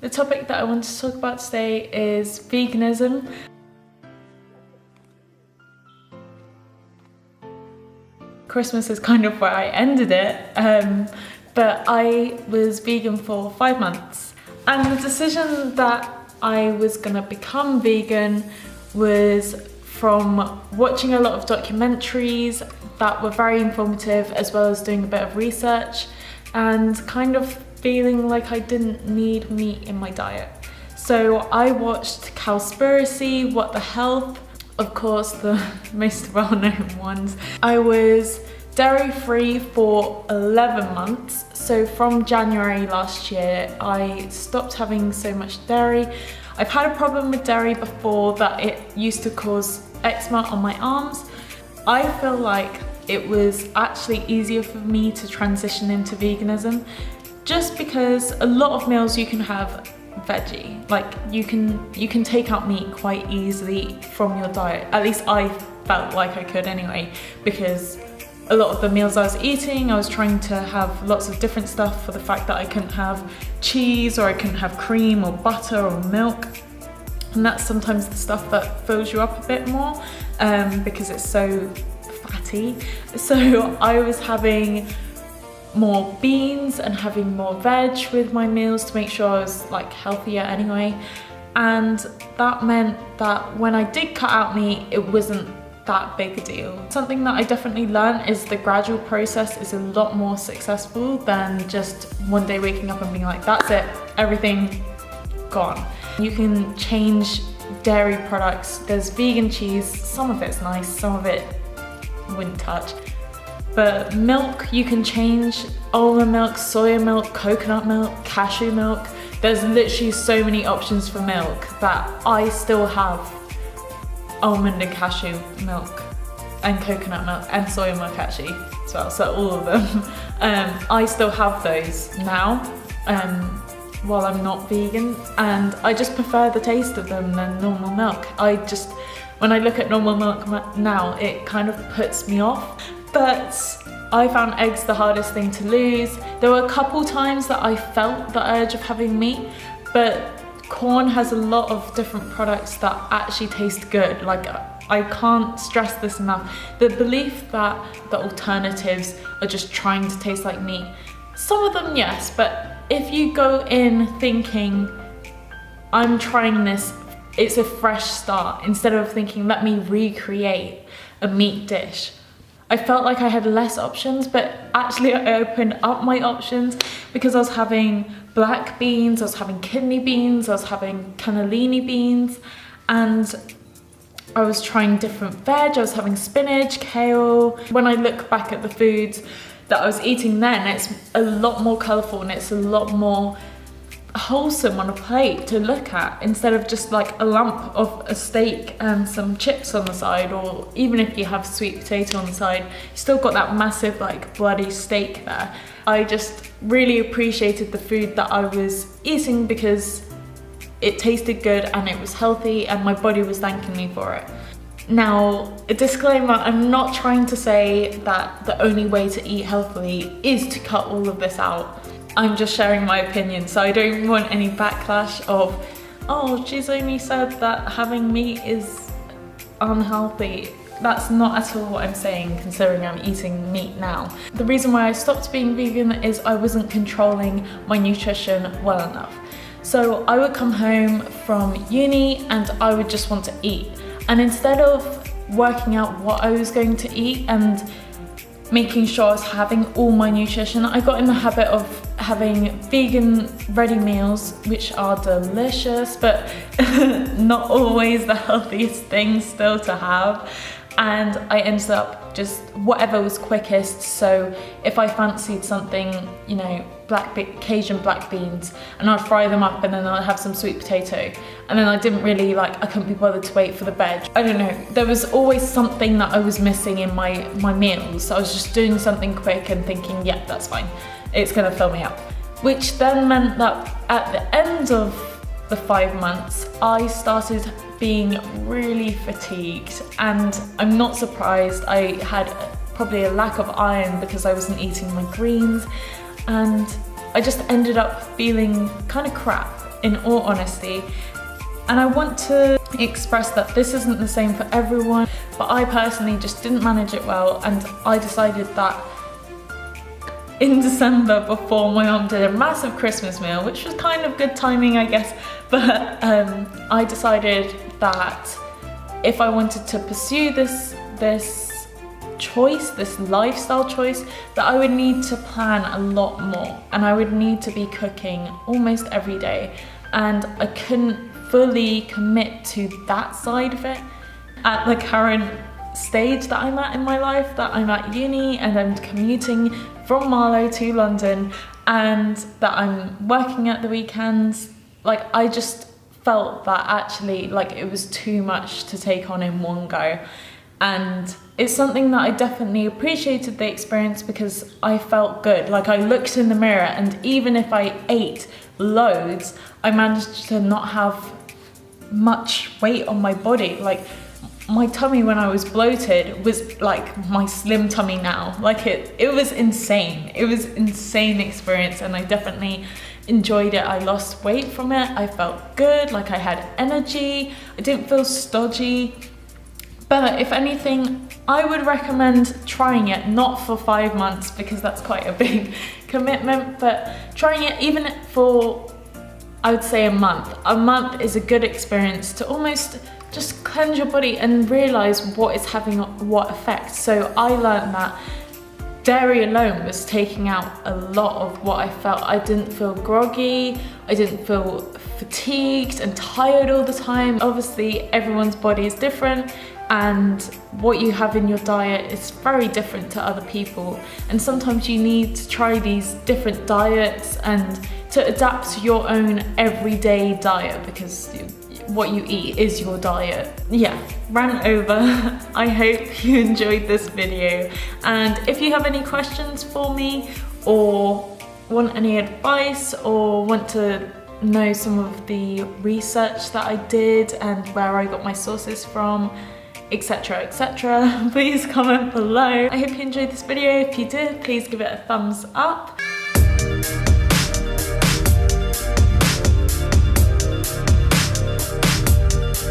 The topic that I want to talk about today is veganism. Christmas is kind of where I ended it, but I was vegan for 5 months. And the decision that I was gonna become vegan was from watching a lot of documentaries that were very informative, as well as doing a bit of research and kind of feeling like I didn't need meat in my diet. So I watched Cowspiracy, What the Health, of course the most well-known ones. I was dairy-free for 11 months. So from January last year, I stopped having so much dairy. I've had a problem with dairy before, that it used to cause eczema on my arms. I feel like it was actually easier for me to transition into veganism, just because a lot of meals you can have veggie. Like you can take out meat quite easily from your diet. At least I felt like I could anyway, because a lot of the meals I was eating, I was trying to have lots of different stuff for the fact that I couldn't have cheese, or I couldn't have cream or butter or milk. And that's sometimes the stuff that fills you up a bit more because it's so fatty. So I was having more beans and having more veg with my meals to make sure I was like healthier anyway. And that meant that when I did cut out meat, it wasn't that big a deal. Something that I definitely learned is the gradual process is a lot more successful than just one day waking up and being like, that's it, everything gone. You can change dairy products. There's vegan cheese, some of it's nice, some of it wouldn't touch. But milk, you can change almond milk, soya milk, coconut milk, cashew milk. There's literally so many options for milk that I still have almond and cashew milk and coconut milk and soya milk actually as well, so all of them. I still have those now while I'm not vegan, and I just prefer the taste of them than normal milk. When I look at normal milk now, it kind of puts me off. But I found eggs the hardest thing to lose. There were a couple times that I felt the urge of having meat, but corn has a lot of different products that actually taste good. Like, I can't stress this enough. The belief that the alternatives are just trying to taste like meat. Some of them, yes, but if you go in thinking, I'm trying this, it's a fresh start, instead of thinking, let me recreate a meat dish. I felt like I had less options, but actually I opened up my options because I was having black beans, I was having kidney beans, I was having cannellini beans, and I was trying different veg. I was having spinach, kale. When I look back at the foods that I was eating then, it's a lot more colourful and it's a lot more wholesome on a plate to look at, instead of just like a lump of a steak and some chips on the side, or even if you have sweet potato on the side, you still got that massive like bloody steak there. I just really appreciated the food that I was eating because it tasted good and it was healthy and my body was thanking me for it. Now, a disclaimer, I'm not trying to say that the only way to eat healthily is to cut all of this out. I'm just sharing my opinion, so I don't want any backlash of, oh, she's only said that having meat is unhealthy. That's not at all what I'm saying, considering I'm eating meat now. The reason why I stopped being vegan is I wasn't controlling my nutrition well enough. So I would come home from uni and I would just want to eat. And instead of working out what I was going to eat and making sure I was having all my nutrition, I got in the habit of having vegan ready meals, which are delicious, but not always the healthiest things still to have. And I ended up just whatever was quickest. So if I fancied something, you know, Cajun black beans, and I'd fry them up and then I'd have some sweet potato. And then I couldn't be bothered to wait for the veg. I don't know, there was always something that I was missing in my meals. So I was just doing something quick and thinking, yeah, that's fine, it's gonna fill me up. Which then meant that at the end of the 5 months, I started being really fatigued, and I'm not surprised. I had probably a lack of iron because I wasn't eating my greens, and I just ended up feeling kind of crap. in all honesty. And I want to express that this isn't the same for everyone, but I personally just didn't manage it well, and I decided that in December, before my mum did a massive Christmas meal, which was kind of good timing, I guess, but I decided that if I wanted to pursue this choice, this lifestyle choice, that I would need to plan a lot more, and I would need to be cooking almost every day, and I couldn't fully commit to that side of it at the current stage that I'm at in my life, that I'm at uni and I'm commuting from Marlow to London, and that I'm working at the weekends. Like, I just felt that actually, like, it was too much to take on in one go. And it's something that I definitely appreciated the experience, because I felt good. Like, I looked in the mirror, and even if I ate loads, I managed to not have much weight on my body. Like, my tummy when I was bloated was like my slim tummy now. Like, it was insane. It was an insane experience, and I definitely enjoyed it. I lost weight from it. I felt good, like I had energy. I didn't feel stodgy. But if anything, I would recommend trying it, not for 5 months, because that's quite a big commitment, but trying it even for, I would say, a month. A month is a good experience to almost just cleanse your body and realize what is having what effect. So I learned that dairy alone was taking out a lot of what I felt. I didn't feel groggy, I didn't feel fatigued and tired all the time. Obviously, everyone's body is different, and what you have in your diet is very different to other people. And sometimes you need to try these different diets and to adapt to your own everyday diet, because what you eat is your diet. Yeah, rant over. I hope you enjoyed this video, and if you have any questions for me, or want any advice, or want to know some of the research that I did and where I got my sources from, etc, etc, please comment below. I hope you enjoyed this video. If you did, please give it a thumbs up.